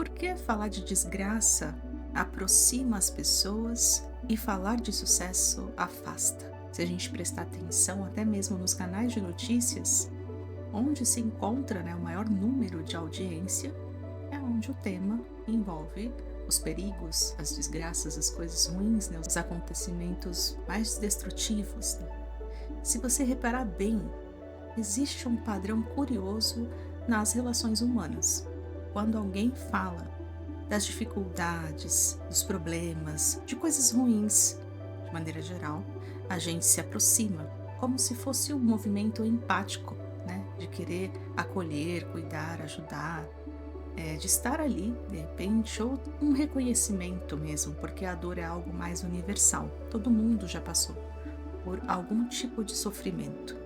Por que falar de desgraça aproxima as pessoas e falar de sucesso afasta? Se a gente prestar atenção, até mesmo nos canais de notícias, onde se encontra, o maior número de audiência, é onde o tema envolve os perigos, as desgraças, as coisas ruins, os acontecimentos mais destrutivos. Se você reparar bem, existe um padrão curioso nas relações humanas. Quando alguém fala das dificuldades, dos problemas, de coisas ruins, de maneira geral, a gente se aproxima, como se fosse um movimento empático, de querer acolher, cuidar, ajudar, de estar ali, de repente, ou um reconhecimento mesmo, porque a dor é algo mais universal. Todo mundo já passou por algum tipo de sofrimento.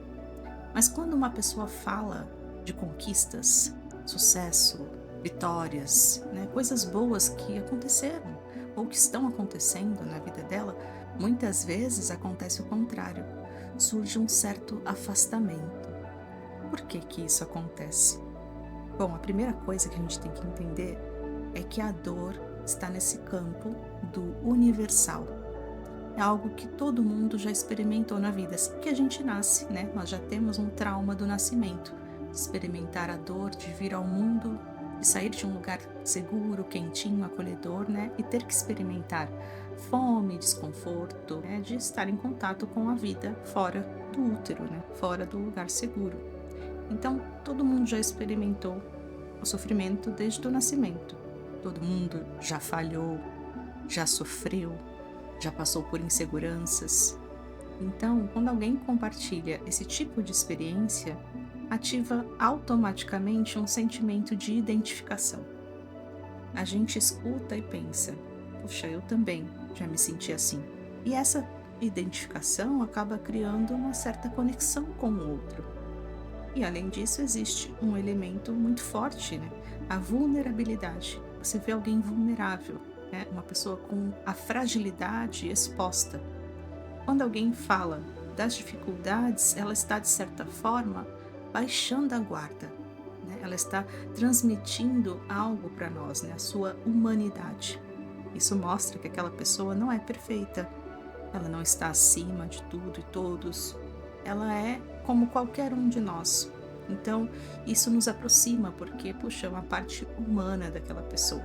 Mas quando uma pessoa fala de conquistas, sucesso, vitórias, coisas boas que aconteceram ou que estão acontecendo na vida dela, muitas vezes acontece o contrário. Surge um certo afastamento. Por que que isso acontece? Bom, a primeira coisa que a gente tem que entender é que a dor está nesse campo do universal. É algo que todo mundo já experimentou na vida, assim que a gente nasce, Nós já temos um trauma do nascimento, de experimentar a dor, de vir ao mundo, de sair de um lugar seguro, quentinho, acolhedor, E ter que experimentar fome, desconforto, de estar em contato com a vida fora do útero, Fora do lugar seguro. Então, todo mundo já experimentou o sofrimento desde o nascimento. Todo mundo já falhou, já sofreu, já passou por inseguranças. Então, quando alguém compartilha esse tipo de experiência, ativa automaticamente um sentimento de identificação. A gente escuta e pensa: puxa, eu também já me senti assim. E essa identificação acaba criando uma certa conexão com o outro. E além disso, existe um elemento muito forte, a vulnerabilidade. Você vê alguém vulnerável, uma pessoa com a fragilidade exposta. Quando alguém fala das dificuldades, ela está, de certa forma, baixando a guarda, Ela está transmitindo algo para nós, a sua humanidade. Isso mostra que aquela pessoa não é perfeita, ela não está acima de tudo e todos, ela é como qualquer um de nós. Então, isso nos aproxima, porque, puxa, é uma parte humana daquela pessoa.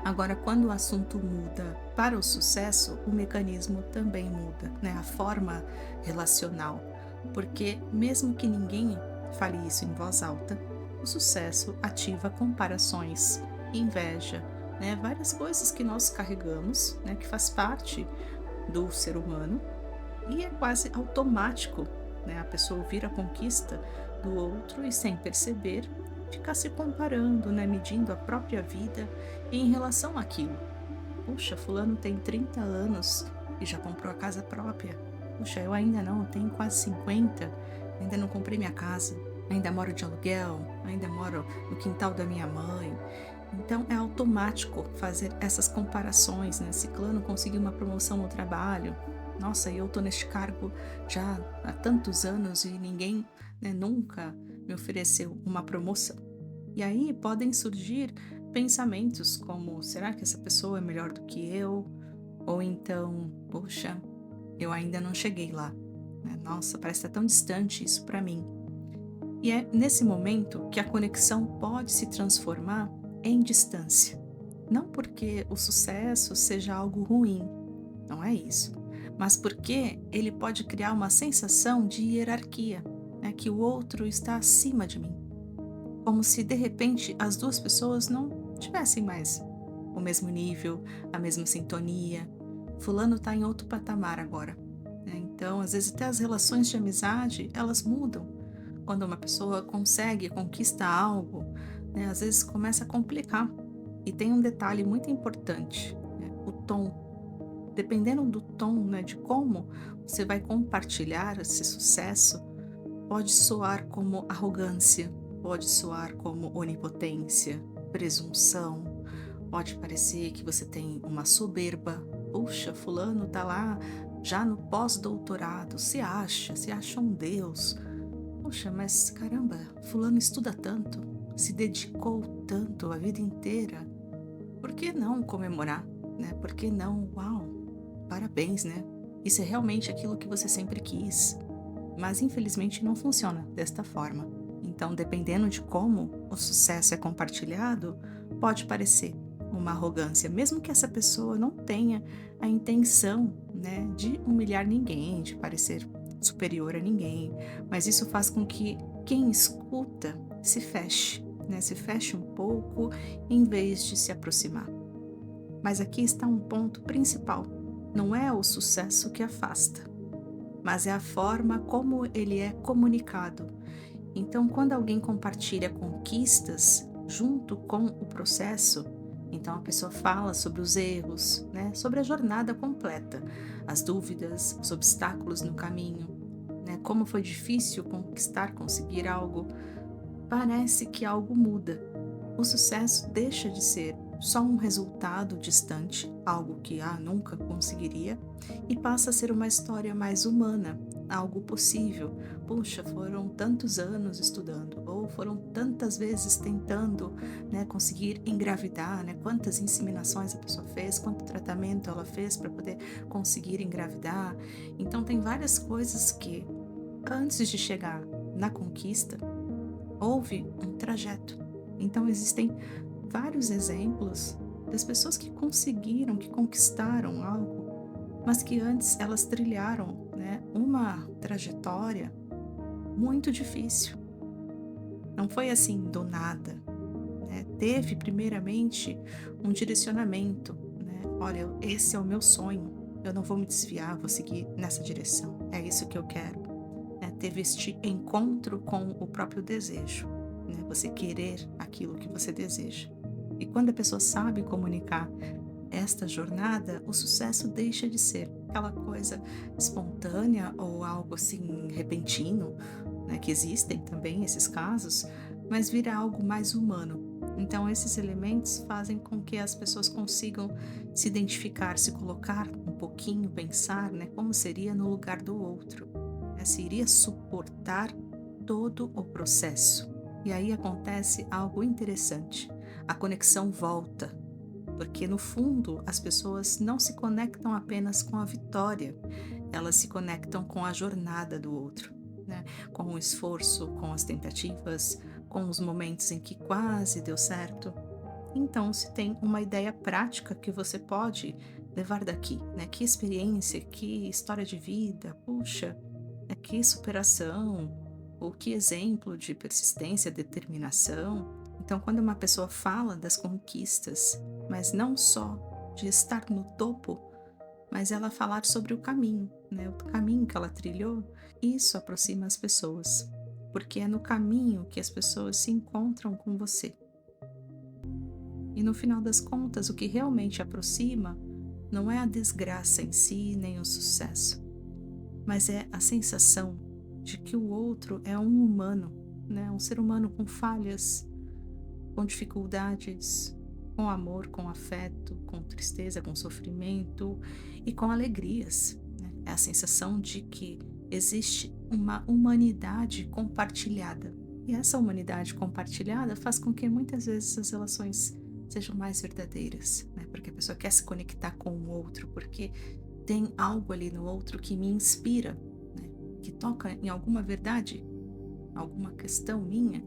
Agora, quando o assunto muda para o sucesso, o mecanismo também muda, A forma relacional. Porque, mesmo que ninguém fale isso em voz alta, o sucesso ativa comparações, inveja, várias coisas que nós carregamos, que faz parte do ser humano, e é quase automático, a pessoa ouvir a conquista do outro e, sem perceber, ficar se comparando, medindo a própria vida em relação àquilo. Puxa, fulano tem 30 anos e já comprou a casa própria. Puxa, eu ainda não, eu tenho quase 50, ainda não comprei minha casa, ainda moro de aluguel, ainda moro no quintal da minha mãe. Então é automático fazer essas comparações, Ciclano conseguiu uma promoção no trabalho. Nossa, eu tô neste cargo já há tantos anos e ninguém, nunca me ofereceu uma promoção. E aí podem surgir pensamentos como: será que essa pessoa é melhor do que eu? Ou então: poxa, eu ainda não cheguei lá, Nossa, parece estar tão distante isso para mim. E é nesse momento que a conexão pode se transformar em distância. Não porque o sucesso seja algo ruim, não é isso, mas porque ele pode criar uma sensação de hierarquia, que o outro está acima de mim. Como se, de repente, as duas pessoas não tivessem mais o mesmo nível, a mesma sintonia. Fulano está em outro patamar agora. Então, às vezes, até as relações de amizade, elas mudam. Quando uma pessoa consegue, conquista algo, às vezes começa a complicar. E tem um detalhe muito importante, o tom. Dependendo do tom, de como você vai compartilhar esse sucesso, pode soar como arrogância, pode soar como onipotência, presunção, pode parecer que você tem uma soberba. Puxa, fulano tá lá já no pós-doutorado, se acha um deus. Puxa, mas caramba, fulano estuda tanto, se dedicou tanto a vida inteira. por que não comemorar, né? Por que não, uau, parabéns, né? Isso é realmente aquilo que você sempre quis. Mas infelizmente não funciona desta forma. Então, dependendo de como o sucesso é compartilhado, pode parecer uma arrogância, mesmo que essa pessoa não tenha a intenção, né, de humilhar ninguém, de parecer superior a ninguém, mas isso faz com que quem escuta se feche, né, se feche um pouco em vez de se aproximar. Mas aqui está um ponto principal: não é o sucesso que afasta, mas é a forma como ele é comunicado. Então, quando alguém compartilha conquistas junto com o processo, então a pessoa fala sobre os erros, né, sobre a jornada completa, as dúvidas, os obstáculos no caminho, né, como foi difícil conquistar, conseguir algo, parece que algo muda. O sucesso deixa de ser só um resultado distante, algo que nunca conseguiria, e passa a ser uma história mais humana, algo possível. Puxa, foram tantos anos estudando, ou foram tantas vezes tentando, né, conseguir engravidar, né? Quantas inseminações a pessoa fez, quanto tratamento ela fez para poder conseguir engravidar. Então tem várias coisas que, antes de chegar na conquista, houve um trajeto. Então existem vários exemplos das pessoas que conseguiram, que conquistaram algo, mas que antes elas trilharam, né, uma trajetória muito difícil. Não foi assim do nada, né? Teve primeiramente um direcionamento, né? Olha, esse é o meu sonho. Eu não vou me desviar, vou seguir nessa direção. É isso que eu quero, né? Teve este encontro com o próprio desejo, né? Você querer aquilo que você deseja. E quando a pessoa sabe comunicar esta jornada, o sucesso deixa de ser aquela coisa espontânea ou algo assim repentino, né, que existem também esses casos, mas vira algo mais humano. Então, esses elementos fazem com que as pessoas consigam se identificar, se colocar um pouquinho, pensar, né, como seria no lugar do outro, né, se iria suportar todo o processo. E aí acontece algo interessante. A conexão volta, porque no fundo as pessoas não se conectam apenas com a vitória, elas se conectam com a jornada do outro, né? Com o esforço, com as tentativas, com os momentos em que quase deu certo. Então, se tem uma ideia prática que você pode levar daqui, né? Que experiência, que história de vida, puxa, que superação, ou que exemplo de persistência, determinação. Então, quando uma pessoa fala das conquistas, mas não só de estar no topo, mas ela falar sobre o caminho, né? O caminho que ela trilhou, isso aproxima as pessoas, porque é no caminho que as pessoas se encontram com você. E no final das contas, o que realmente aproxima não é a desgraça em si, nem o sucesso, mas é a sensação de que o outro é um humano, né? Um ser humano com falhas, com dificuldades, com amor, com afeto, com tristeza, com sofrimento e com alegrias, né? É a sensação de que existe uma humanidade compartilhada. E essa humanidade compartilhada faz com que muitas vezes as relações sejam mais verdadeiras, né? Porque a pessoa quer se conectar com o outro, porque tem algo ali no outro que me inspira, né? Que toca em alguma verdade, alguma questão minha,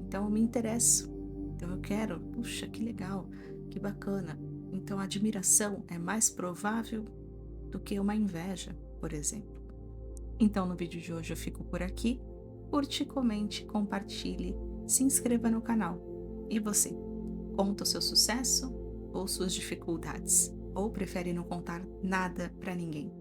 então eu me interesso, então eu quero, puxa, que legal, que bacana. Então a admiração é mais provável do que uma inveja, por exemplo. Então no vídeo de hoje eu fico por aqui. Curte, comente, compartilhe, se inscreva no canal. E você, conta o seu sucesso ou suas dificuldades? Ou prefere não contar nada para ninguém?